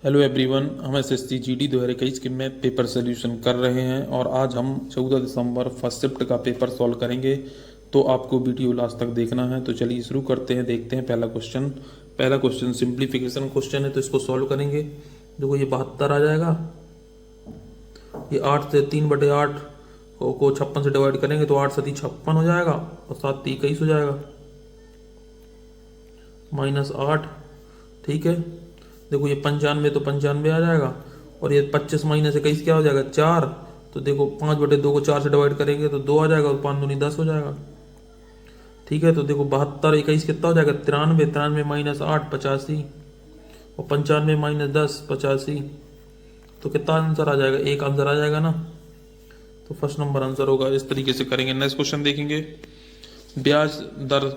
Hello everyone, हम SSC GD 2021 के math paper solution कर रहे हैं और आज हम 14 दिसंबर फर्स्ट शिफ्ट का पेपर सॉल्व करेंगे। तो आपको वीडियो लास्ट तक देखना है। तो चलिए शुरू करते हैं, देखते हैं पहला क्वेश्चन सिंप्लीफिकेशन क्वेश्चन है, तो इसको सॉल्व करेंगे। देखो ये 72 आ जाएगा। ये 8 से 3/8 को 56 से डिवाइड करेंगे तो 8 7 56 हो जाएगा और 7 21 हो जाएगा, -8। ठीक है, देखो ये 95 तो 95 आ जाएगा और ये 25 -21 क्या हो जाएगा, 4। तो देखो 5/2 को 4 से डिवाइड करेंगे तो 2 आ जाएगा और 5 दूनी 10 हो जाएगा। ठीक है, तो देखो 72 21 कितना हो जाएगा, 93। 93 -8 85 और 95 -10 85। तो कितना आंसर आ जाएगा, एक आंसर आ जाएगा ना। तो फर्स्ट नंबर आंसर होगा। इस तरीके से करेंगे। नेक्स्ट क्वेश्चन देखेंगे। ब्याज दर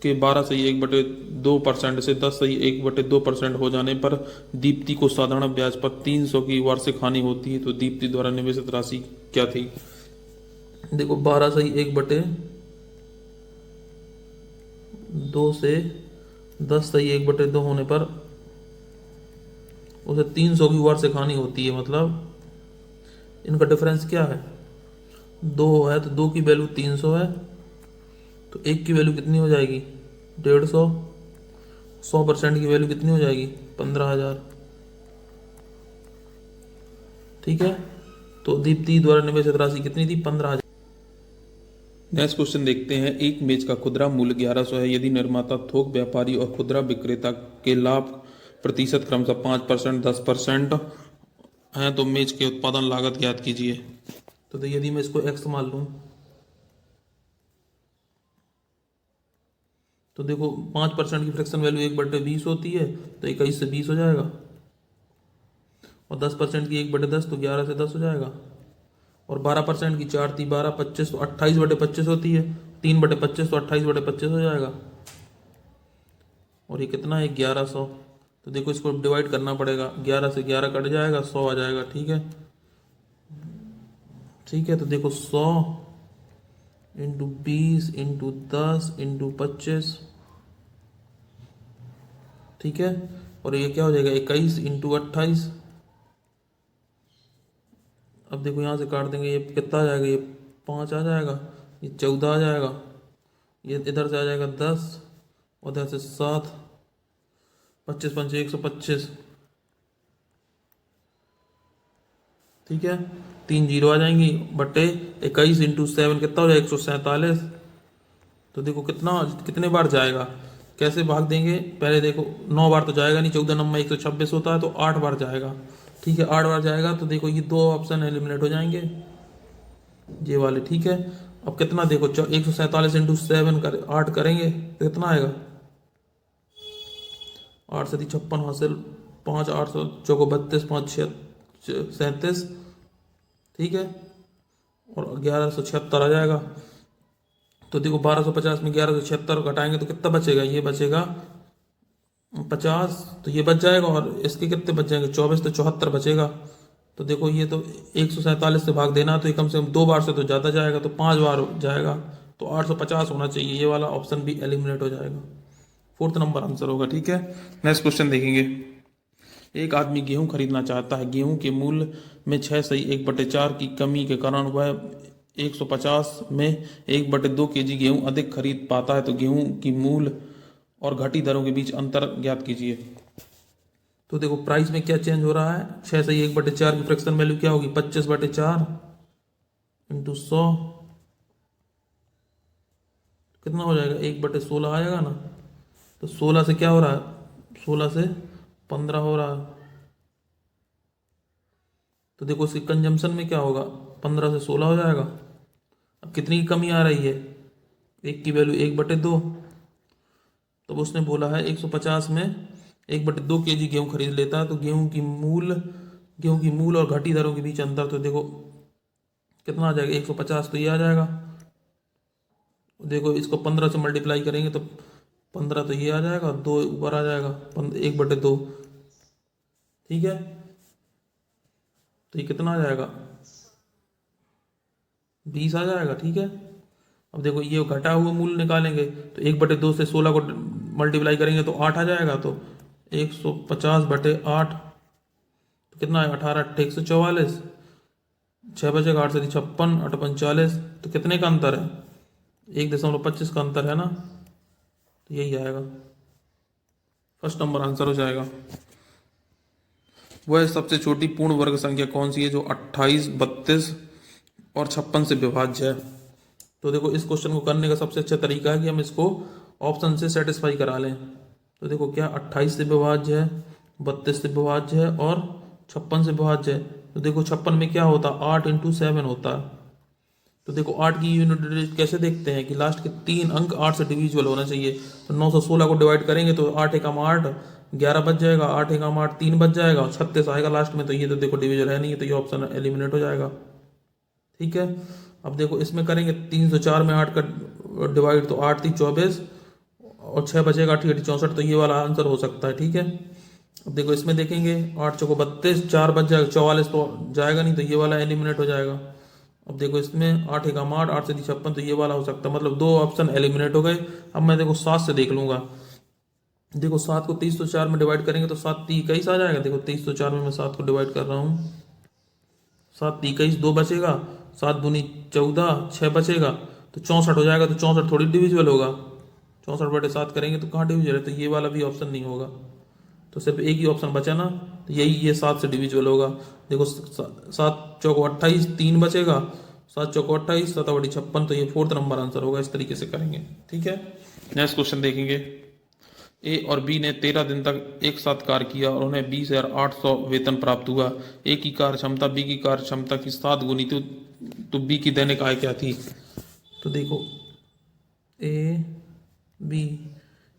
के 12/1/2% से 10/1/2% हो जाने पर दीप्ति को साधारण ब्याज पर 300 की वार्षिक हानि होती है। तो दीप्ति द्वारा निवेशित राशि क्या थी। देखो 12/1/2 से 10/1/2 होने पर उसे 300 की वार्षिक हानि होती है। मतलब इनका डिफरेंस क्या है, 2 है तो 2 की वैल्यू 300 है, तो 1 की वैल्यू कितनी हो जाएगी, 150। 100% की वैल्यू कितनी हो जाएगी, 15,000। ठीक है, तो दीप्ति द्वारा निवेशित राशि कितनी थी, 15,000। नेक्स्ट क्वेश्चन देखते हैं। एक मेज का खुदरा मूल्य 1100 है। यदि निर्माता, थोक व्यापारी और खुदरा विक्रेता के लाभ प्रतिशत क्रमशः 5%, 10% है, तो मेज के उत्पादन लागत ज्ञात कीजिए। तो यदि मैं इसको एक्स मान लूं तो देखो 5% की फ्रैक्शन वैल्यू 1/20 होती है, तो 21 से 20 हो जाएगा। और 10% की 1/10 तो 11 से 10 हो जाएगा। और 12% की 4 × 12 25 तो 28/25 होती है। 3/25 तो 28/25 हो जाएगा। और ये कितना है, 1100। तो देखो इसको डिवाइड करना पड़ेगा, 11 से 11 कट जाएगा, 100 आ जाएगा। ठीक है, ठीक है, तो देखो 100 × 20 × 10 × 25। ठीक है, और ये क्या हो जाएगा, 21 × 28। अब देखो यहाँ से काट देंगे, ये कितना आ जाएगा, ये 5 आ जाएगा, ये 14 आ जाएगा, ये इधर से आ जाएगा 10, उधर से 7। 25 5 125। ठीक है, 3 जीरो आ जाएंगी बटे 21 × 7 कितना हो जाएगा, 147। तो देखो कितने बार जाएगा, कैसे भाग देंगे। पहले देखो 9 बार तो जाएगा नहीं, 14 नंबर 126 होता है, तो 8 बार जाएगा। ठीक है, 8 बार जाएगा, तो देखो ये 2 ऑप्शन एलिमिनेट हो जाएंगे, ये वाले। ठीक है, अब कितना देखो 147 × 7 कर 8 करेंगे तो कितना आएगा, 8 से 56 हासिल, 5 8 चौको 32, 5 37। ठीक है, और 1176 आ जाएगा। तो देखो 1250 में 1176 घटाएंगे तो कितना बचेगा, ये बचेगा 50। तो ये बच जाएगा और इसके कितने बच जाएंगे, 24, तो 74 बचेगा। तो देखो ये तो 147 से भाग देना, तो ये कम से कम 2 बार से तो ज़्यादा जाएगा, तो 5 बार जाएगा, तो 850 होना चाहिए। ये वाला ऑप्शन भी एलिमिनेट हो जाएगा, फोर्थ नंबर आंसर होगा। ठीक है, नेक्स्ट क्वेश्चन देखेंगे। एक आदमी गेहूं खरीदना चाहता है। गेहूं के मूल्य में 6/1/4 की कमी के कारण वह 150 में 1/2 kg गेहूं अधिक खरीद पाता है। तो गेहूं की मूल्य और घटी दरों के बीच अंतर ज्ञात कीजिए। तो देखो प्राइस में क्या चेंज हो रहा है, 6/1/4 की फ्रैक्शन वैल्यू क्या होगी, 25/4 × 100 कितना हो जाएगा, 1/16 आएगा ना। तो 16 से क्या हो रहा है, 16 से 15 हो रहा है। तो देखो इसके कंजम्पशन में क्या होगा, 15 से 16 हो जाएगा। अब कितनी की कमी आ रही है, एक की वैल्यू 1/2। तो उसने बोला है 150 में 1/2 kg गेहूं खरीद लेता है। तो गेहूं की मूल और घटी दरों के बीच अंतर, तो देखो कितना आ जाएगा, 150 तो ये आ जाएगा। देखो इसको 15 से मल्टीप्लाई करेंगे तो 15 तो ये आ जाएगा, 2 ऊपर आ जाएगा, 1/2। ठीक है, तो ये कितना आ जाएगा, 20 आ जाएगा। ठीक है, अब देखो ये घटा हुआ मूल्य निकालेंगे, तो 1/2 से 16 को मल्टीप्लाई करेंगे तो 8 आ जाएगा। तो 150/8 कितना है 18 8 144, 6 बचेगा 8 से 56, 8 45, तो कितने का अंतर है? 1.25 का अंतर है ना, तो यही आएगा, फर्स्ट नंबर आंसर हो जाएगा। वह सबसे छोटी पूर्ण वर्ग संख्या कौन सी है जो 28, 32 और 56 से विभाज्य है? तो देखो इस क्वेश्चन को करने का सबसे अच्छा तरीका है कि हम इसको ऑप्शन से सेटिस्फाई करा लें। तो देखो क्या 28 से विभाज्य है, 32 से विभाज्य है और 56 से विभाज्य है। तो देखो 56 में क्या होता है, 8 × 7 होता है। तो देखो 8 की यूनिट डिजिट कैसे देखते हैं कि लास्ट के 3 अंक 8 से डिविजिबल होना चाहिए। तो 916 को डिवाइड करेंगे तो 8 एकम 8, 11 बच जाएगा, 8 एकम 8 3 बच जाएगा और 36 आएगा लास्ट में। तो ये तो देखो डिविजल है नहीं, तो ये ऑप्शन एलिमिनेट हो जाएगा। ठीक है, अब देखो इसमें करेंगे 304 में 8 का डिवाइड, तो 8 3 24 और 6 बचेगा 8 64, तो ये वाला आंसर हो सकता है। ठीक है, अब देखो इसमें देखेंगे 8 चौको 32, 4 बच जाएगा, 44 तो जाएगा नहीं, तो ये वाला एलिमिनेट हो जाएगा। अब देखो इसमें 8 एकम 8, 8 से 56, तो ये वाला हो सकता है, मतलब 2 ऑप्शन एलिमिनेट हो गए। अब मैं देखो 7 से देख लूंगा। देखो 7 को 304 में डिवाइड करेंगे तो 7 3 21 आ जाएगा। देखो 304 में मैं 7 को डिवाइड कर रहा हूँ, 7 3 21, 2 बचेगा, 7 दूनी 14, 6 बचेगा, तो 64 हो जाएगा। तो 64 थोड़ी डिविजिबल होगा, 64/7 करेंगे तो कहाँ डिविजिबल है, तो ये वाला भी ऑप्शन नहीं होगा। तो सिर्फ एक ही ऑप्शन बचा ना, तो यही ये 7 से डिविजिबल होगा। देखो 7 चौको 28, 3 बचेगा, 7 चौको 28, 7 बड़ी 56, तो ये 4th नंबर आंसर होगा। इस तरीके से करेंगे। ठीक है, नेक्स्ट क्वेश्चन देखेंगे। ए और बी ने 13 दिन तक एक साथ कार्य किया और उन्हें 20,800 वेतन प्राप्त हुआ। ए की कार्य क्षमता बी की कार्य क्षमता की 7 गुनी, तो बी की दैनिक आय क्या थी? तो देखो ए बी,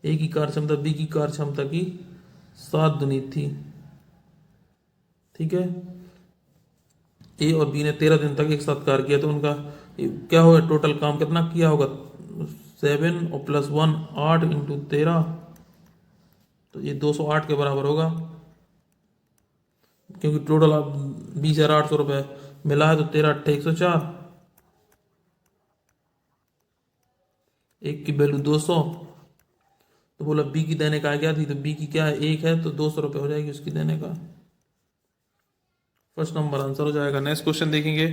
ए की कार्य क्षमता बी की कार्य क्षमता की 7 गुनी थी। ठीक है, ए और बी ने 13 दिन तक एक साथ कार्य किया, तो उनका क्या होगा, टोटल काम कितना किया होगा, 7 और +1 8 × 13, तो ये 208 के बराबर होगा, क्योंकि टोटल आप 20,800 रुपये मिला है। तो 13 8 104, एक की वैल्यू 200, तो बोला बी की देने का क्या थी, तो बी की क्या है 1 है, तो 200 रुपये हो जाएगी उसकी देने का। फर्स्ट नंबर आंसर हो जाएगा। नेक्स्ट क्वेश्चन देखेंगे।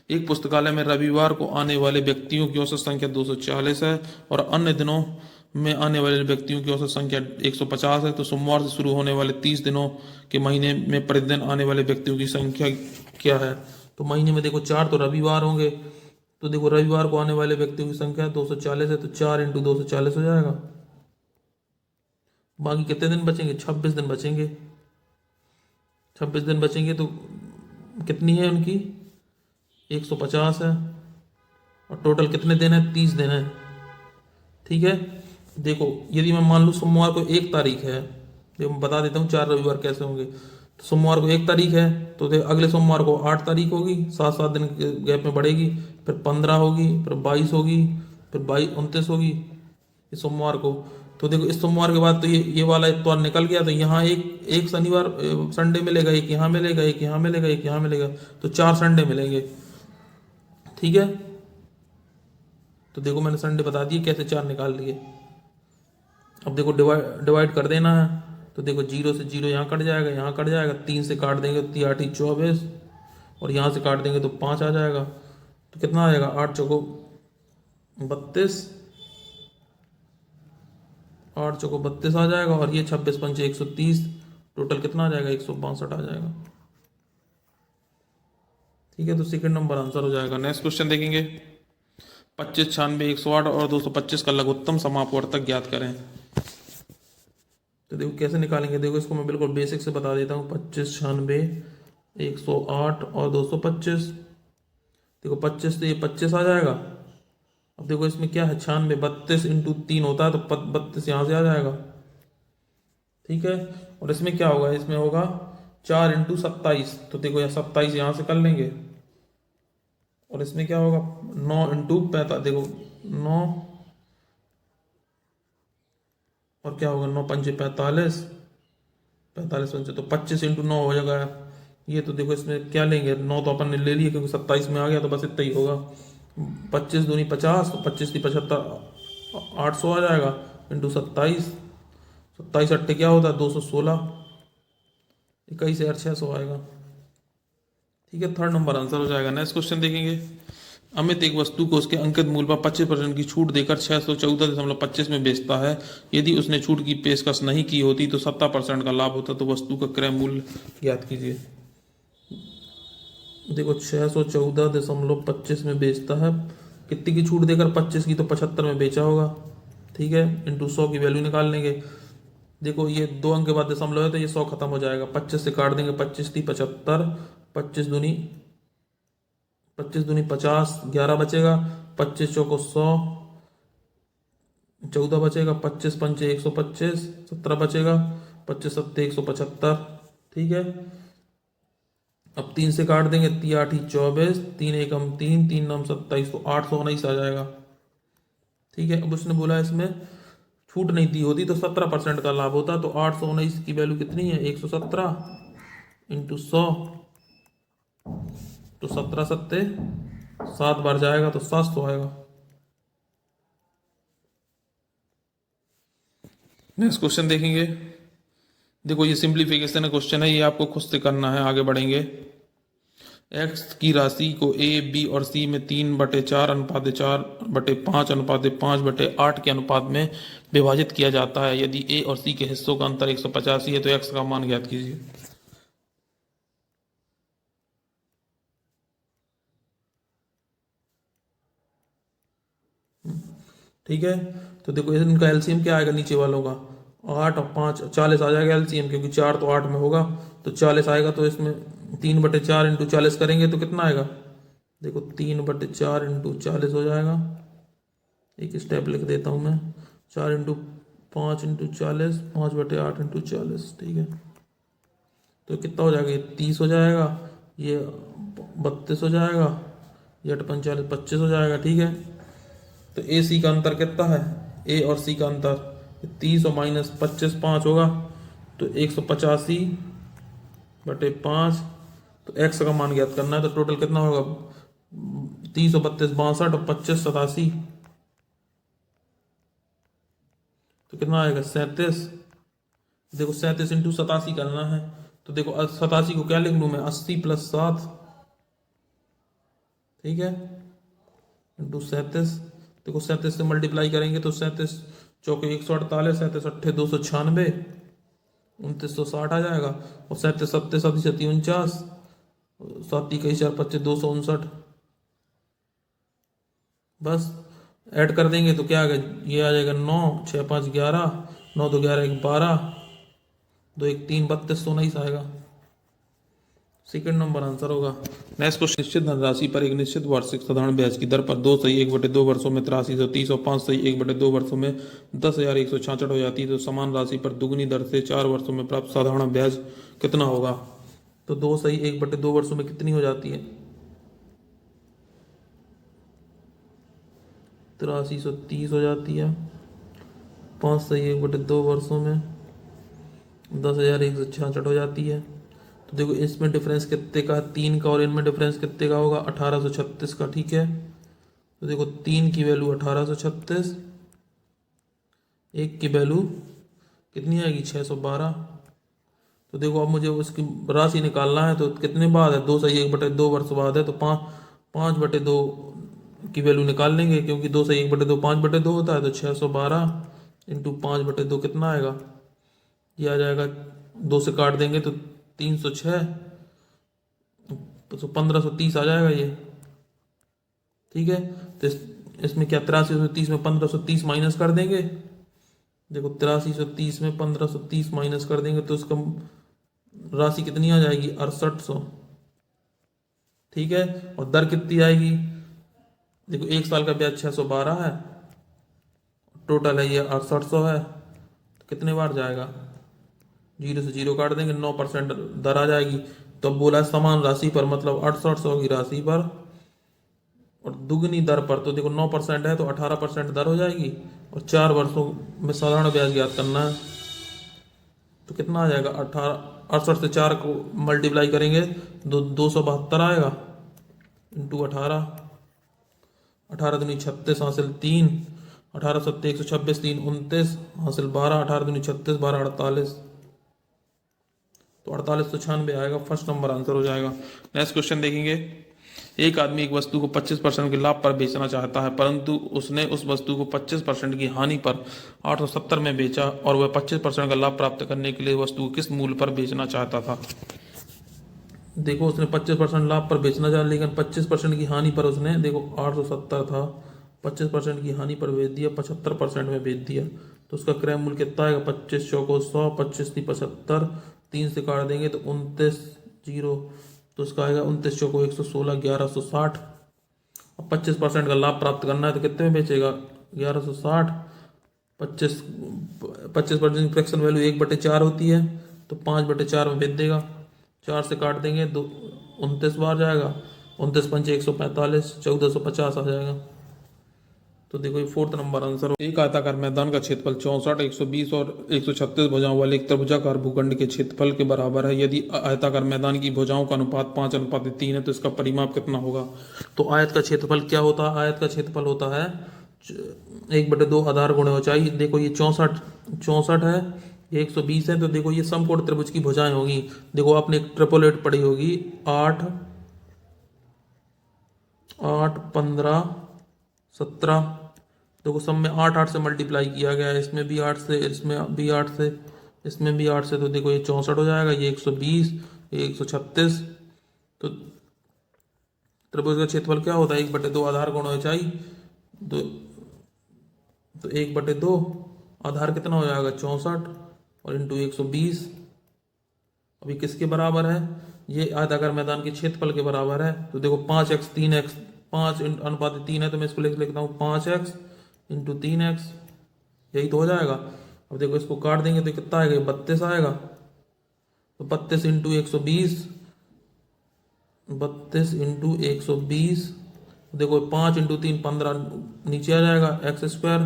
एक पुस्तकालय में रविवार को आने वाले व्यक्तियों की औसत संख्या 240 है और अन्य दिनों में आने वाले व्यक्तियों की औसत संख्या 150 है। तो सोमवार से शुरू होने वाले 30 दिनों के महीने में प्रतिदिन आने वाले व्यक्तियों की संख्या क्या है? तो महीने में देखो 4 तो रविवार होंगे, तो देखो रविवार को आने वाले व्यक्तियों की संख्या 240 है, तो 4 × 240 हो जाएगा। बाकी कितने दिन बचेंगे, 26 दिन बचेंगे। 26 दिन बचेंगे तो कितनी है उनकी, 150 है, और टोटल कितने दिन है, 30 दिन है। ठीक है, देखो यदि मैं मान लूँ सोमवार को 1 तारीख है, देखो मैं बता देता हूँ 4 रविवार कैसे होंगे। तो सोमवार को 1 तारीख है, तो अगले सोमवार को 8 तारीख होगी, 7 दिन के गैप में बढ़ेगी, फिर 15 होगी, फिर 22 होगी, फिर 29 होगी इस सोमवार को। तो देखो इस सोमवार के बाद तो ये वाला इतवार निकल गया, तो यहाँ एक शनिवार संडे मिलेगा, एक यहाँ मिलेगा, एक यहाँ मिलेगा, एक यहाँ मिलेगा, तो 4 संडे मिलेंगे। ठीक है, तो देखो मैंने संडे बता दिए कैसे 4 निकाल लिए। अब देखो डिवाइड कर देना है, तो देखो 0 से 0 यहाँ कट जाएगा, यहाँ कट जाएगा, 3 से काट देंगे तो 3 8 24, और यहाँ से काट देंगे तो 5 आ जाएगा। तो कितना आ जाएगा, 8 चौको 32, 8 चौको 32 आ जाएगा, और ये 26 पंचे 130, टोटल कितना आ जाएगा, 162 आ जाएगा। ठीक है, तो सेकंड नंबर आंसर हो जाएगा। नेक्स्ट क्वेश्चन देखेंगे। 25 96 108 और 225 का लघुत्तम समापवर्तक ज्ञात करें। तो देखो कैसे निकालेंगे, देखो इसको मैं बिल्कुल बेसिक से बता देता हूँ। 25 96 108 और 225, देखो 25 से ये 25 आ जाएगा। अब देखो इसमें क्या है, 96 32 × 3 होता है, तो 32 यहाँ से आ जाएगा। ठीक है, और इसमें क्या होगा, इसमें होगा 4 × 27, तो देखो यहाँ 27 यहाँ से कर लेंगे, और इसमें क्या होगा 9 × 45, देखो 9, और क्या होगा 9 पंचे 45, 45 पंचे तो 25 × 9 हो जाएगा ये। तो देखो इसमें क्या लेंगे, 9 तो अपन ने ले लिया क्योंकि 27 में आ गया, तो बस इतना ही होगा। 25 दूनी 50, तो 25 की 75, 800 आ जाएगा, × 27, 27 अट्ठे क्या होता है 216, 21,600 आएगा। ठीक है, थर्ड नंबर आंसर हो जाएगा। नेक्स्ट क्वेश्चन देखेंगे। अमित एक वस्तु को उसके अंकित मूल्य पर 25% की छूट देकर 614.25 में बेचता है। यदि उसने छूट की पेशकश नहीं की होती तो 70% का लाभ होता, तो वस्तु का क्रय मूल्य ज्ञात कीजिए। देखो 614.25 में बेचता है, कितनी की छूट देकर? 25 की, तो 75 में बेचा होगा। ठीक है, इंटू 100 की वैल्यू निकाल लेंगे। देखो ये 2 अंक के बाद दशमलव है तो ये 100 खत्म हो जाएगा, 25 से काट देंगे, 25 थी 75, 25 दूनी 50, 11 बचेगा, 25 चौको 100, 14 बचेगा, 25 पंचे 125, 17 बचेगा, 25 सत्ते 175। ठीक है, अब 3 से काट देंगे, 3 8 ही 24, 3 1 हम 3, 3 9 27, तो 819 आ जाएगा। ठीक है, अब उसने बोला इसमें छूट नहीं दी होती तो 17% का लाभ होता, तो 819 की वैल्यू कितनी है? 117 इंटू 100, तो 17 सत्ते 7 बार जाएगा तो 700 आएगा। नेक्स्ट क्वेश्चन देखेंगे। देखो ये सिंप्लीफिकेशन क्वेश्चन है, ये आपको खुद से करना है। आगे बढ़ेंगे। एक्स की राशि को ए, बी और सी में 3/4 अनुपात 4/5 अनुपात 5/8 के अनुपात में विभाजित किया जाता है। यदि ए और सी के हिस्सों का अंतर 185 है तो एक्स का मान ज्ञात कीजिए। ठीक है, तो देखो इनका एलसीएम क्या आएगा नीचे वालों का? 8 और 5 40 आ जाएगा एलसीएम, क्योंकि 4 तो 8 में होगा, तो 40 आएगा। तो इसमें 3/4 इंटू 40 करेंगे तो कितना आएगा? देखो 3/4 इंटू 40 हो जाएगा। एक स्टेप लिख देता हूँ मैं, 4 इंटू 5 इंटू 40, 5/8 इंटू 40। ठीक है, तो कितना हो जाएगा? ये 30 हो जाएगा, ये 32 हो जाएगा, ये 8 25 हो जाएगा। ठीक है, तो ए सी का अंतर कितना है? ए और सी का अंतर 30 और -25 5 होगा, तो 185/5। तो एक्स का मान ज्ञात करना है, तो टोटल कितना होगा? 30 और 32 62 और 25 87, तो कितना आएगा? 37। देखो 37 इंटू 87 करना है, तो देखो 87 को क्या लिख लूँ मैं? 80 + 7। ठीक है, इंटू 37। देखो 37 से मल्टीप्लाई करेंगे तो 37 चौके 148, 37 अट्ठे 296, 2960 आ जाएगा। और 37 सत्ते 7 सती 49, 7 कई 4 25 259। बस ऐड कर देंगे तो क्या आ गया? ये आ जाएगा 9 6 5 11, 9 2 11 1 12, 2 1 3 3219 आएगा। सेकंड नंबर आंसर होगा। Next question. निश्चित धनराशि पर एक निश्चित वार्षिक साधारण ब्याज की दर पर 2 सही 1/2 वर्षों में 8330 और 5 सही 1/2 वर्षों में 10,166 हो जाती है, तो समान राशि पर दुगनी दर से 4 वर्षों में प्राप्त साधारण ब्याज कितना होगा? तो 2 सही 1/2 वर्षों में कितनी हो जाती है? 8330 हो जाती है। 5 सही 1/2 वर्षों में 10,166 हो जाती है। तो देखो इसमें डिफरेंस कितने का? 3 का, और इनमें डिफरेंस कितने का होगा? 1836 का। ठीक है, तो देखो 3 की वैल्यू 1836, 1 की वैल्यू कितनी आएगी? 612। तो देखो अब मुझे उसकी राशि निकालना है, तो कितने बाद है? 2 सही 1/2 वर्ष बाद है, तो 5/2 की वैल्यू निकाल लेंगे, क्योंकि 2 सही 1/2 5/2 होता है, तो 612 इंटू 5/2 कितना आएगा? ये आ जाएगा, 2 से काट देंगे तो 306, तो 1530 आ जाएगा ये। ठीक है, तो इसमें क्या 8330 में 1530 माइनस कर देंगे। देखो 8330 में 1530 माइनस कर देंगे तो इसका राशि कितनी आ जाएगी? 6800। ठीक है, और दर कितनी आएगी? देखो 1 साल का ब्याज 612 है, टोटल है ये 6800 है, तो कितने बार जाएगा? 0 से 0 काट देंगे, 9% दर आ जाएगी। तो अब बोला समान राशि पर, मतलब 6800 की राशि पर और दुगनी दर पर, तो देखो 9% है तो 18% दर हो जाएगी, और 4 वर्षों में साधारण ब्याज ज्ञात करना है। तो कितना आ जाएगा? 68 से 4 को मल्टीप्लाई करेंगे, 272 आएगा, इंटू 18, 18 दूनी 36 हासिल 3, 18 सत्ते 126, 3 29 हासिल 12, 18 दूनी 36, 12 48। तो 4896 आएगा, फर्स्ट नंबर आंसर हो जाएगा। नेक्स्ट क्वेश्चन देखेंगे। एक आदमी एक वस्तु को 25% के लाभ पर बेचना चाहता है, परंतु उसने उस वस्तु को 25% की हानि पर 870 में बेचा और वह 25% का लाभ प्राप्त करने के लिए वस्तु को किस मूल्य पर बेचना चाहता था। देखो उसने 25% लाभ पर बेचना चाहा, लेकिन 25% की हानि पर उसने, देखो 870 था, 25% की हानि पर बेच दिया, 75% में बेच दिया, तो उसका क्रय मूल्य कितना आएगा? 25 चौको 100, 25 की 75, 3 से काट देंगे तो 29 जीरो, तो उसका आएगा 29 चौको 116, 1160। अब 25% का लाभ प्राप्त करना है तो कितने में बेचेगा? 1160, 25% फ्रैक्शन वैल्यू 1/4 होती है, तो 5/4 में बेच देगा। 4 से काट देंगे, 29 बार जाएगा, 29 पंचे 145, 1450 आ जाएगा। तो देखो ये फोर्थ नंबर आंसर हो। एक आयताकार मैदान का क्षेत्रफल 64, 120 और 136 भुजाओं वाले एक त्रिभुजाकार भूखंड के क्षेत्रफल के बराबर है। यदि आयताकार मैदान की भुजाओं का अनुपात 5:3 है तो इसका परिमाप कितना होगा? तो आयत का क्षेत्रफल क्या होता है? आयत का क्षेत्रफल होता है 1/2 आधार गुणे ऊंचाई। देखो ये 64 है, ये 120 है, तो देखो ये समकोण त्रिभुज की भुजाएं होगी। देखो आपने एक ट्रिपलेट पढ़ी होगी, 8 8 15 17, देखो सब में 8 से मल्टीप्लाई किया गया है, इसमें भी 8 से, इसमें भी 8 से, इसमें भी 8 से, तो देखो ये 64 हो जाएगा, ये 120, ये 136। तो त्रिभुज का क्षेत्रफल क्या होता है? 1/2 आधार गुणा ऊंचाई। तो 1/2 आधार कितना हो जाएगा? 64 और इंटू 120। अभी किसके बराबर है? ये आयताकार मैदान के क्षेत्रफल के बराबर है। तो देखो 5x 3x, 5:3 है, तो मैं इसको लिख लेता हूँ 5x इंटू 3x, यही तो हो जाएगा। अब देखो इसको काट देंगे तो कितना आएगा? 32 आएगा। तो 32 इंटू 120, 32 इंटू 120, देखो 5 इंटू 3 15, नीचे आ जाएगा एक्स स्क्वायर,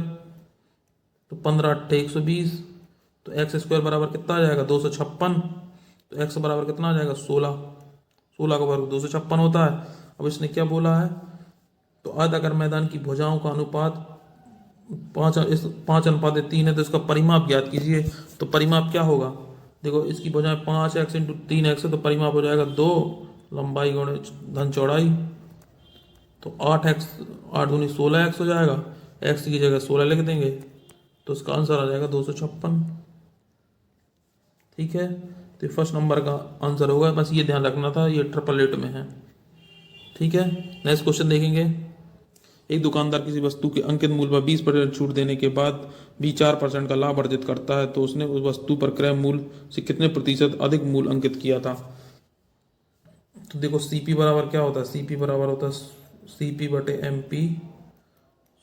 तो 15 8 120, तो एक्स स्क्वायर बराबर कितना आ जाएगा? 256। तो एक्स बराबर कितना आ जाएगा? 16, 16 का वर्ग 256 होता है। अब इसने क्या बोला है? तो आयताकार मैदान की भुजाओं का अनुपात 5:3 है, तो इसका परिमाप ज्ञात कीजिए। तो परिमाप क्या होगा? देखो इसकी भुजाएं 5x इंटू 3x है, तो परिमाप हो जाएगा 2 लंबाई गुणे धन चौड़ाई, तो 8x 8 दूनी 16x हो जाएगा, x की जगह 16 लिख देंगे, तो इसका आंसर आ जाएगा 256। ठीक है, तो फर्स्ट नंबर का आंसर होगा। बस ये ध्यान रखना था, ये ट्रिपल 8 में है। ठीक है, नेक्स्ट क्वेश्चन देखेंगे। एक दुकानदार किसी वस्तु के अंकित मूल्य पर 20% छूट देने के बाद भी 4% का लाभ अर्जित करता है, तो उसने उस वस्तु पर क्रय मूल्य से कितने प्रतिशत अधिक मूल्य अंकित किया था? तो देखो सीपी बराबर क्या होता है? सीपी बराबर होता है CP/MP,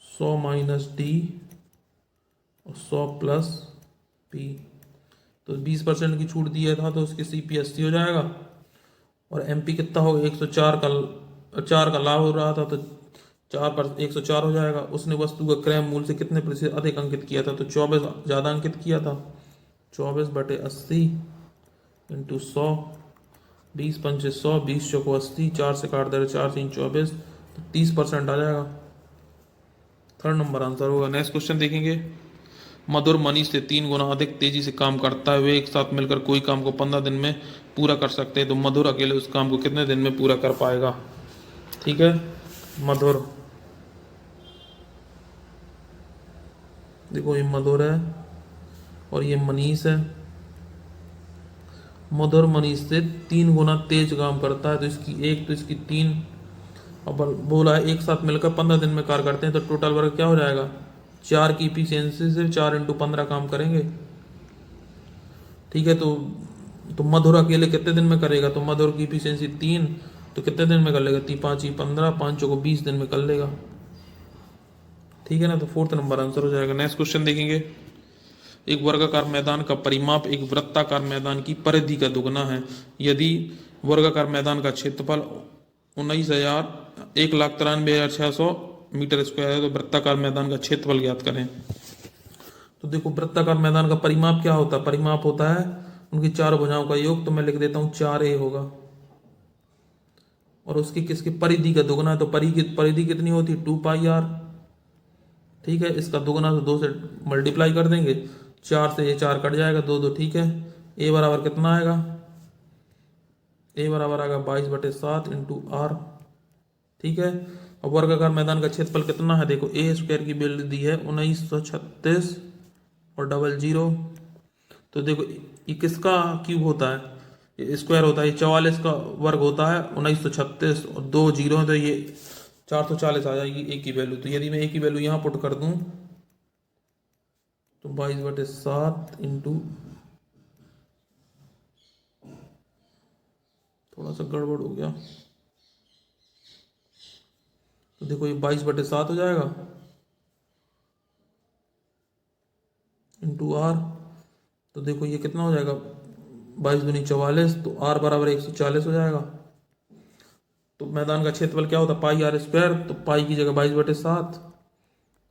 100 माइनस डी और 100 प्लस पी। तो 20% की छूट दिया था, तो उसकी CP 80 हो जाएगा, और MP कितना होगा? 4 का लाभ हो रहा था, तो 4 पर 104 हो जाएगा। उसने वस्तु का क्रय मूल्य से कितने प्रतिशत अधिक अंकित किया था? तो 24 ज़्यादा अंकित किया था। 24/80 इंटू 100, 20 पंचे 100, 20 चौको 80, 4 से काट दे रहे 4 3 24, तो 30% आ जाएगा। थर्ड नंबर आंसर होगा। नेक्स्ट क्वेश्चन देखेंगे। मधुर मनीष से 3 गुना अधिक तेजी से काम करता है। वे एक साथ मिलकर कोई काम को 15 दिन में पूरा कर सकते हैं, तो मधुर अकेले उस काम को कितने दिन में पूरा कर पाएगा? ठीक है, मधुर, देखो ये मधुर है और ये मनीष है। मधुर मनीष से 3 गुना तेज काम करता है, तो इसकी 1 तो इसकी 3, अब बोला है एक साथ मिलकर 15 दिन में कार्य करते हैं, तो टोटल वर्क क्या हो जाएगा? 4 की इफिशियंसी से 4 इंटू 15 काम करेंगे। ठीक है, तो मधुर अकेले कितने दिन में करेगा? तो मधुर की इफिशियंसी 3, तो कितने दिन में कर लेगा? 3 5 15, 5 को 20 दिन में कर लेगा। ठीक है ना, तो फोर्थ नंबर आंसर हो जाएगा। नेक्स्ट क्वेश्चन देखेंगे। एक वर्गाकार मैदान का परिमाप एक वृत्ताकार मैदान की परिधि का दुगना है। यदि वर्गाकार मैदान का क्षेत्रफल 1,93,600 मीटर स्क्वायर है, तो वृत्ताकार मैदान का क्षेत्रफल ज्ञात करें। तो देखो वृत्ताकार मैदान का परिमाप क्या होता है? परिमाप होता है उनकी 4 भुजाओं का योग, तो मैं लिख देता हूँ 4a होगा, और उसकी किसकी परिधि का दुगना है, तो परिधि कितनी होती है? 2πr। ठीक है, इसका दुगना तो 2 से मल्टीप्लाई कर देंगे, 4 से ये 4 कट जाएगा, 2 2, ठीक है। a बराबर कितना आएगा? ए बराबर आएगा 22/7 इंटू आर। ठीक है। अब वर्गाकार मैदान का क्षेत्रफल कितना है, देखो ए स्क्वायर की वैल्यू दी है 1936 और डबल जीरो। तो देखो ये किसका क्यूब होता है, ये स्क्वायर होता है, ये 44 का वर्ग होता है, 1936 और 2 जीरो है तो ये 440 आ जाएगी ए की वैल्यू। तो यदि मैं ए की वैल्यू यहाँ पुट कर दूं तो 22/7 इंटू, थोड़ा सा गड़बड़ हो गया, तो देखो ये 22/7 हो जाएगा इंटू आर। तो देखो ये कितना हो जाएगा, 22 दूनी 44, तो आर बराबर 140 हो जाएगा। तो मैदान का क्षेत्रफल क्या होता है, पाई आर स्क्वायर, तो पाई की जगह 22/7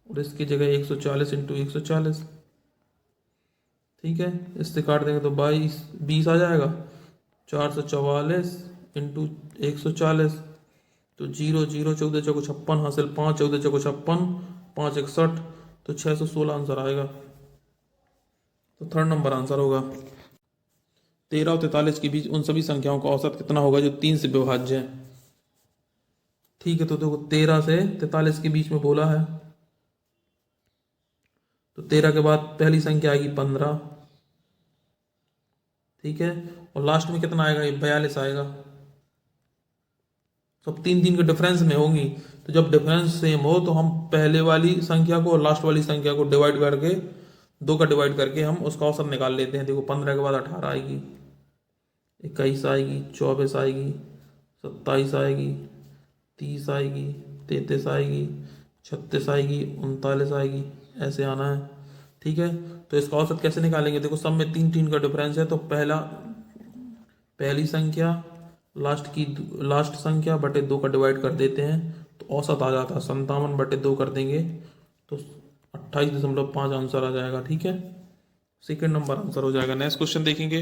और इसकी जगह 140 इंटू 140। ठीक है, इससे काट देंगे तो 20 आ जाएगा, 444 इंटू 140। तो 0 0 14 चौको 56 हासिल, 5 14 चौको 56, 5 61, तो 616 आंसर आएगा। तो थर्ड नंबर आंसर होगा। 13 और 43 के बीच उन सभी संख्याओं का औसत कितना होगा जो 3 से विभाज्य है। ठीक है, तो देखो 13 से 43 के बीच में बोला है, तो 13 के बाद पहली संख्या आएगी 15। ठीक है, और लास्ट में कितना आएगा, ये 42 आएगा। सब 3 3 के डिफरेंस में होंगी, तो जब डिफरेंस सेम हो तो हम पहले वाली संख्या को और लास्ट वाली संख्या को डिवाइड करके, 2 का डिवाइड करके हम उसका औसत निकाल लेते हैं। देखो 15 के बाद 18 आएगी, 21 आएगी, 24 आएगी, 27 आएगी, 30 आएगी, 33 आएगी, 36 आएगी, 39 आएगी, ऐसे आना है। ठीक है, तो इसका औसत कैसे निकालेंगे, देखो सब में 3 3 का डिफरेंस है, तो पहली संख्या लास्ट संख्या बटे 2 का डिवाइड कर देते हैं, तो औसत आ जाता है 57/2 कर देंगे तो 28.5 आंसर आ जाएगा। ठीक है, सेकंड नंबर आंसर हो जाएगा। नेक्स्ट क्वेश्चन देखेंगे।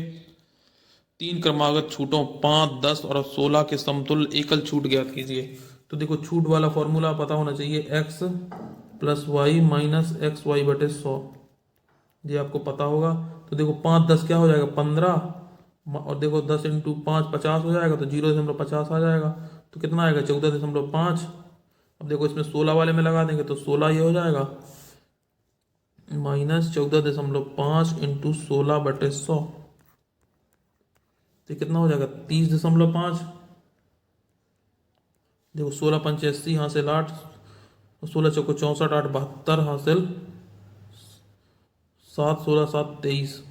3 क्रमागत छूटों 5, 10 और 16 के समतुल्य एकल छूट ज्ञात कीजिए। तो देखो छूट वाला फॉर्मूला पता होना चाहिए, x + y - xy/100, ये आपको पता होगा। तो देखो 5 10 क्या हो जाएगा 15, और देखो 10 इंटू 5 50 हो जाएगा, तो 0.50 आ जाएगा, तो कितना आएगा 14.5। अब देखो इसमें 16 वाले में लगा देंगे तो 16 ये हो जाएगा -14.5 इंटू 16/100, तो कितना हो जाएगा 30.5। देखो 16 5 80 हासिल 8, 16 चौको 64, 8 72 हासिल 7 16 7 23।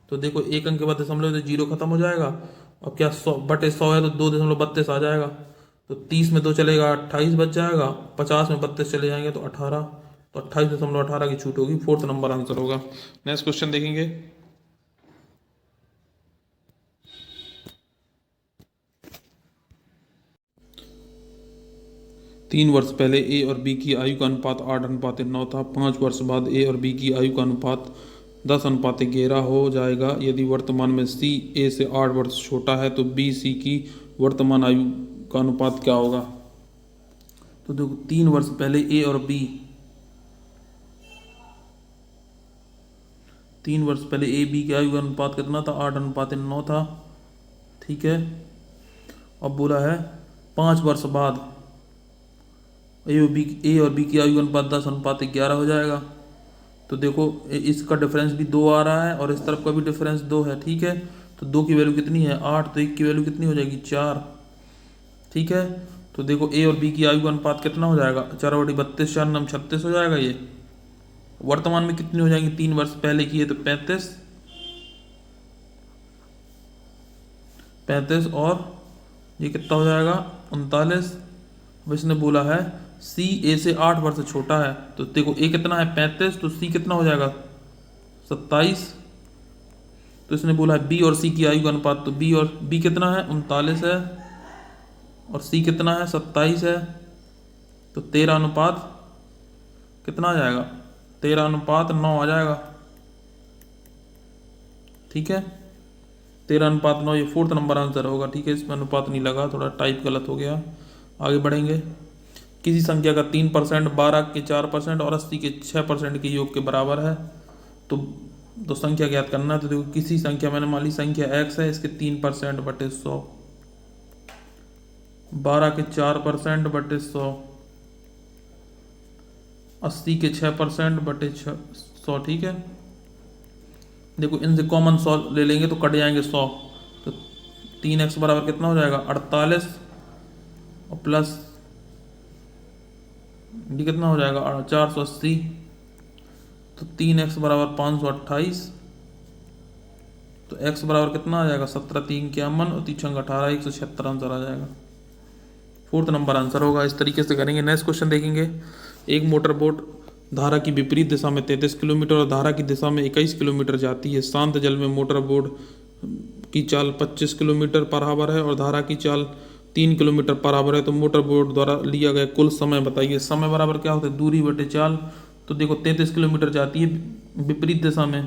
तो देखो एक अंक के बाद दशमलव से 0 खत्म हो जाएगा। अब क्या 100/100 है तो 2.32 आ जाएगा, तो 30 में 2 चलेगा 28 बच जाएगा, 50 में 32 चले जाएंगे तो 18, तो 28.18 की छूट होगी, फोर्थ नंबर आंसर होगा। नेक्स्ट क्वेश्चन देखेंगे। तीन वर्ष पहले ए और बी की आयु का अनुपात 8:9 था। 5 वर्ष बाद ए और बी की आयु का अनुपात 10:11 हो जाएगा। यदि वर्तमान में सी ए से 8 वर्ष छोटा है तो बी सी की वर्तमान आयु का अनुपात क्या होगा। तो देखो 3 वर्ष पहले ए और बी, 3 वर्ष पहले ए बी की आयु का अनुपात कितना था 8:9 था। ठीक है, अब बोला है 5 वर्ष बाद ए और बी की आयु का अनुपात 10:11 हो जाएगा। तो देखो इसका डिफरेंस भी 2 आ रहा है और इस तरफ का भी डिफरेंस 2 है। ठीक है, तो 2 की वैल्यू कितनी है 8, तो 1 की वैल्यू कितनी हो जाएगी 4। ठीक है, तो देखो ए और बी की आयु का अनुपात कितना हो जाएगा 4/32, 4 9 36 हो जाएगा। ये वर्तमान में कितनी हो जाएंगी 3 वर्ष पहले की है तो 35 और ये कितना हो जाएगा 39। अब इसने बोला है सी ए से 8 वर्ष छोटा है, तो देखो ए कितना है 35, तो सी कितना हो जाएगा 27। तो इसने बोला है बी और सी की आयु का अनुपात, तो बी कितना है 39 है और सी कितना है 27 है, तो 13 कितना आ जाएगा 13:9 आ जाएगा। ठीक है, 13:9 ये फोर्थ नंबर आंसर होगा। ठीक है, इसमें अनुपात नहीं लगा, थोड़ा टाइप गलत हो गया। आगे बढ़ेंगे। किसी संख्या का 3%, 12 के 4% और 80 के 6% के योग के बराबर है, तो संख्या ज्ञात करना है। तो देखो किसी संख्या, मैंने मान ली संख्या x है, इसके 3% बटे 100 12 के 4% बटे 100, 80 के 6% बटे 100। ठीक है, देखो इनसे कॉमन 100 ले लेंगे तो कट जाएंगे 100। तो 3x बराबर कितना हो जाएगा 48, और प्लस ये कितना हो जाएगा 480। तो 3x बराबर 528। तो x बराबर कितना आ जाएगा 17 3 51 और 3 छंग 18, 176 आंसर आ जाएगा। फोर्थ नंबर आंसर होगा। इस तरीके से करेंगे। नेक्स्ट क्वेश्चन देखेंगे। एक मोटर बोट धारा की विपरीत दिशा में 33 किलोमीटर और धारा की दिशा में 21 किलोमीटर जाती है। शांत जल में मोटर बोट की चाल 25 किलोमीटर पर आवर है और धारा की चाल 3 किलोमीटर पर आवर है। तो मोटर बोट द्वारा लिया गया कुल समय बताइए। समय बराबर क्या होता है दूरी बटे चाल। तो देखो 33 किलोमीटर जाती है विपरीत दिशा में,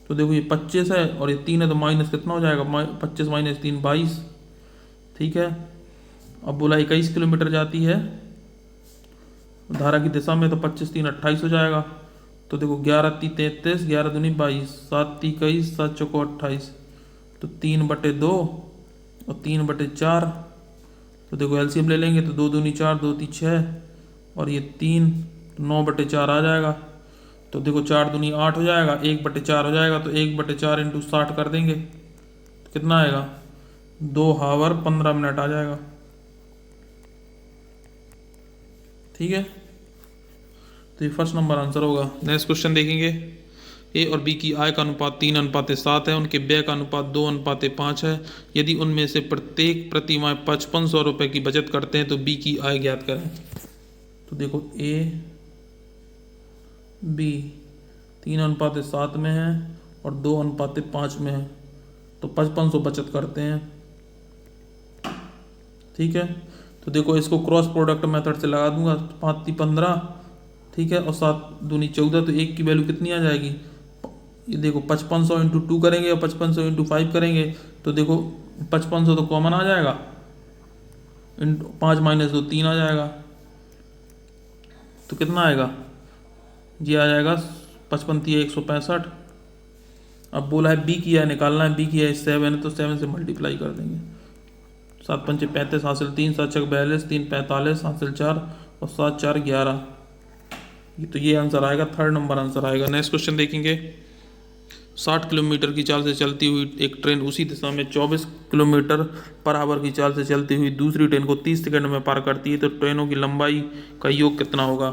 तो देखो ये 25 है और ये 3 है, तो माइनस कितना हो जाएगा 25 माइनस 3 22। ठीक है, अब बोला 21 किलोमीटर जाती है धारा की दिशा में, तो 25 3 28 हो जाएगा। तो देखो 11 3 33, 11 दूनी 22, 7 3 21, 7 चौको 28। तो 3 बटे 2 और 3 बटे 4। तो देखो एलसीएम ले लेंगे तो 2 दूनी 4, 2 3 6 और ये 3, तो 9 बटे 4 आ जाएगा। तो देखो 4 दूनी 8 हो जाएगा, 1 बटे 4 हो जाएगा। तो 1 बटे 4 इंटू 60 कर देंगे तो कितना आएगा 2 हावर 15 मिनट आ जाएगा। ठीक है, तो ये फर्स्ट नंबर आंसर होगा। नेक्स्ट क्वेश्चन देखेंगे। ए और बी की आय का अनुपात 3:7 है। उनके व्यय का अनुपात 2:5 है। यदि उनमें से प्रत्येक प्रति माह 5500 रुपये की बचत करते हैं तो बी की आय ज्ञात करें। तो देखो ए बी 3:7 में है और 2:5 में है, तो 5500 बचत करते हैं। ठीक है, तो देखो इसको क्रॉस प्रोडक्ट मेथड से लगा दूंगा। 5 3 15, ठीक है, और 7 दूनी 14। तो एक की वैल्यू कितनी आ जाएगी, ये देखो 5500 इंटू 2 करेंगे और 5500 इंटू 5 करेंगे। तो देखो 5500 तो कॉमन आ जाएगा, इंटू 5 माइनस 2 3 आ जाएगा। तो कितना आएगा, ये आ जाएगा 55 3 165। अब बोला है बी की आय निकालना है। बी की आय 7 है, तो 7 से मल्टीप्लाई कर देंगे। 7 पंचे 35 हासिल 3, 7 छक 42, 3 45 हासिल 4 और 7 4 11। तो ये आंसर आएगा, थर्ड नंबर आंसर आएगा। नेक्स्ट क्वेश्चन देखेंगे। 60 किलोमीटर की चाल से चलती हुई एक ट्रेन उसी दिशा में 24 किलोमीटर पर आवर की चाल से चलती हुई दूसरी ट्रेन को 30 सेकंड में पार करती है। तो ट्रेनों की लंबाई का योग कितना होगा।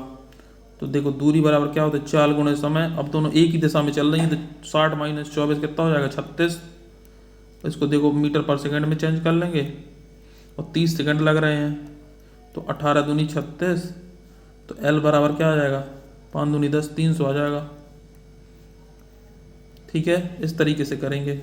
तो देखो दूरी बराबर क्या होता है चाल गुणे समय। अब दोनों एक ही दिशा में चल रही है, तो 60 माइनस 24 कितना हो जाएगा 36। इसको देखो मीटर पर सेकंड में चेंज कर लेंगे और 30 सेकंड लग रहे हैं, तो 18 दूनी 36। तो एल बराबर क्या आ जाएगा 5 दूनी 10, 300 आ जाएगा। ठीक है, इस तरीके से करेंगे।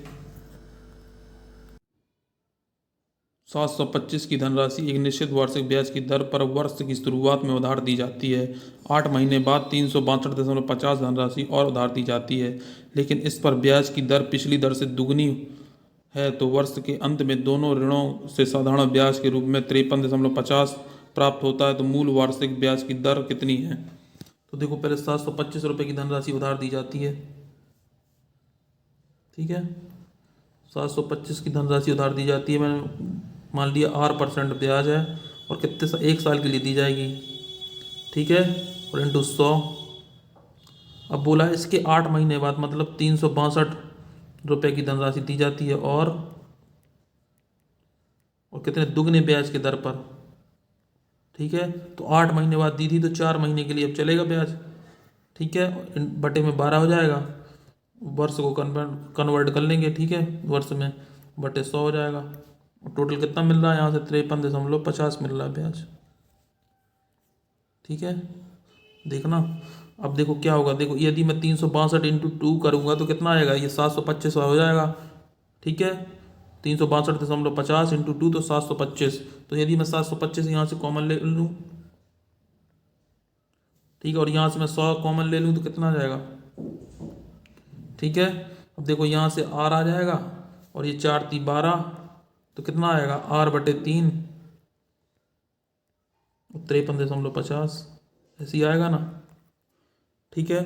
725 की धनराशि एक निश्चित वार्षिक ब्याज की दर पर वर्ष की शुरुआत में उधार दी जाती है। 8 महीने बाद 362.50 धनराशि और उधार दी जाती है, लेकिन इस पर ब्याज की दर पिछली दर से दुगनी है। तो वर्ष के अंत में दोनों ऋणों से साधारण ब्याज के रूप में 53.50 प्राप्त होता है। तो मूल वार्षिक ब्याज की दर कितनी है। तो देखो पहले 725 रुपये की धनराशि उधार दी जाती है। ठीक है, 725 की धनराशि उधार दी जाती है। मैंने मान लिया 8% ब्याज है और कितने एक साल के लिए दी जाएगी। ठीक है, और इंटू 100। अब बोला है इसके 8 महीने बाद मतलब 362 रुपये की धनराशि दी जाती है और कितने दुगने ब्याज के दर पर। ठीक है, तो 8 महीने बाद दी थी तो 4 महीने के लिए अब चलेगा ब्याज। ठीक है, बटे में 12 हो जाएगा। वर्ष को कन्वर्ट कर लेंगे। ठीक है, वर्ष में बटे 100 हो जाएगा। टोटल कितना मिल रहा है यहाँ से 53.50 मिल रहा है ब्याज। ठीक है, देखना। अब देखो क्या होगा, देखो यदि मैं 362 इंटू 2 करूँगा तो कितना आएगा, ये 725 हो जाएगा। ठीक है, 362.50 इंटू 2 तो 725। तो यदि मैं 725 यहाँ से कॉमन ले लूँ, ठीक है, और यहाँ से मैं 100 कॉमन ले लूँ तो कितना आ जाएगा। ठीक है, अब देखो यहाँ से r आ जाएगा और ये 4 3 12, तो कितना आएगा r बटे 3 53.50 ऐसे ही आएगा ना। ठीक है,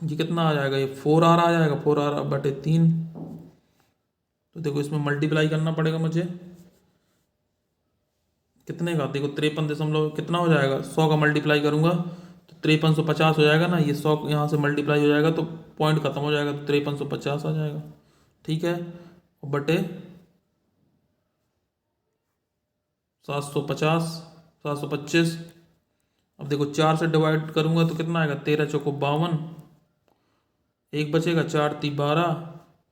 ये कितना आ जाएगा, ये 4r आ जाएगा, 4r बटे 3। तो देखो इसमें मल्टीप्लाई करना पड़ेगा मुझे। कितने का, देखो 53 कितना हो जाएगा, 100 का मल्टीप्लाई करूँगा तो 5350 हो जाएगा ना, ये 100 यहाँ से मल्टीप्लाई हो जाएगा तो पॉइंट खत्म हो जाएगा, तो 5350 आ जाएगा। ठीक है, और बटे 750, 725। अब देखो 4 से डिवाइड करूँगा तो कितना आएगा, 13 चौको 52, एक बचेगा, 4 × 3 = 12,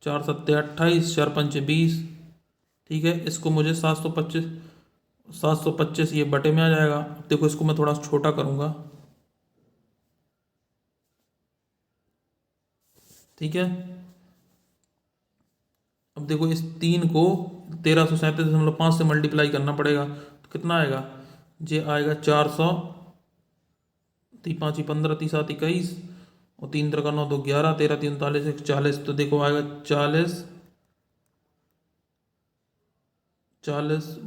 4 × 7 = 28, 4 × 5 = 20। ठीक है, इसको मुझे 725 ये बटे में आ जाएगा। अब देखो इसको मैं थोड़ा छोटा करूँगा। ठीक है, अब देखो इस 3 को 1337.5 से मल्टीप्लाई करना पड़ेगा, तो कितना आएगा, ये आएगा 400, 3 × 5 = 15, 3 × 7 = 21, और 3 × 3 = 9, 2 = 11, 13 × 3 = 39, 1 = 40। तो देखो आएगा 40,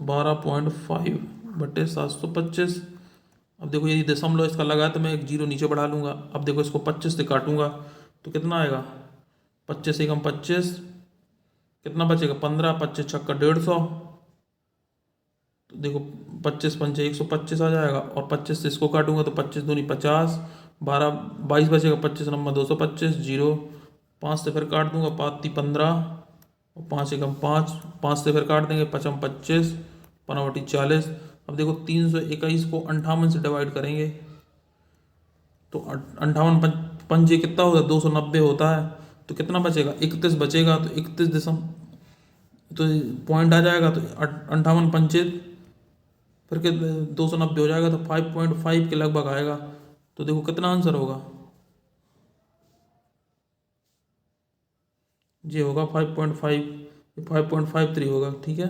12.5 बटे 725। अब देखो यदि दशमलव इसका लगा है तो मैं एक जीरो नीचे बढ़ा लूँगा। अब देखो इसको 25 से काटूंगा तो कितना आएगा, 25 एकम 25, कितना बचेगा 15, 25 छक्का 150। तो देखो 25 पंचे 125 आ जाएगा, और 25 से इसको काटूंगा तो 25 दूनी 50, 12 22 बचेगा, 25 नंबर 225, जीरो 5 से फिर काट दूंगा, 5 × 3 = 15, और 5 एकम 5, 5 से फिर काट देंगे, 5 × 25, 15 × 40। अब देखो 321 को 58 से डिवाइड करेंगे तो 58 पंजे कितना होता है, 290 होता है। तो कितना बचेगा, 31 बचेगा, तो 31 दशम तो पॉइंट आ जाएगा, तो 58 पंचे फिर के 290 हो जाएगा, तो 5.5 के लगभग आएगा। तो देखो कितना आंसर होगा, ये होगा 5.5, 5.53 होगा। ठीक है,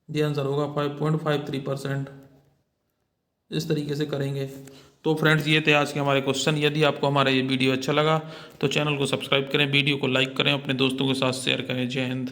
ये आंसर होगा 5.53%। इस तरीके से करेंगे। तो फ्रेंड्स ये थे आज के हमारे क्वेश्चन। यदि आपको हमारा ये वीडियो अच्छा लगा तो चैनल को सब्सक्राइब करें, वीडियो को लाइक करें, अपने दोस्तों के साथ शेयर करें। जय हिंद।